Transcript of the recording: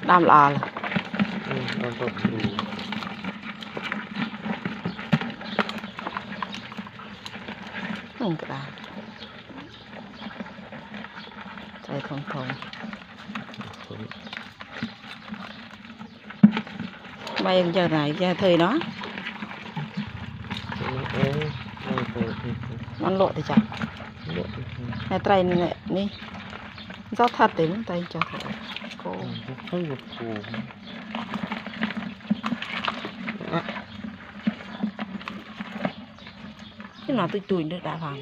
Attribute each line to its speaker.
Speaker 1: đam lò là không cảใส่ทงmày em giờ này giờ thời đóมันโหลดจ้ะในไตรนี่แหละนี่เจ้าทัดเต็มไตรจ้ะโก้ที่หนอตุยๆนึกได้ฟัง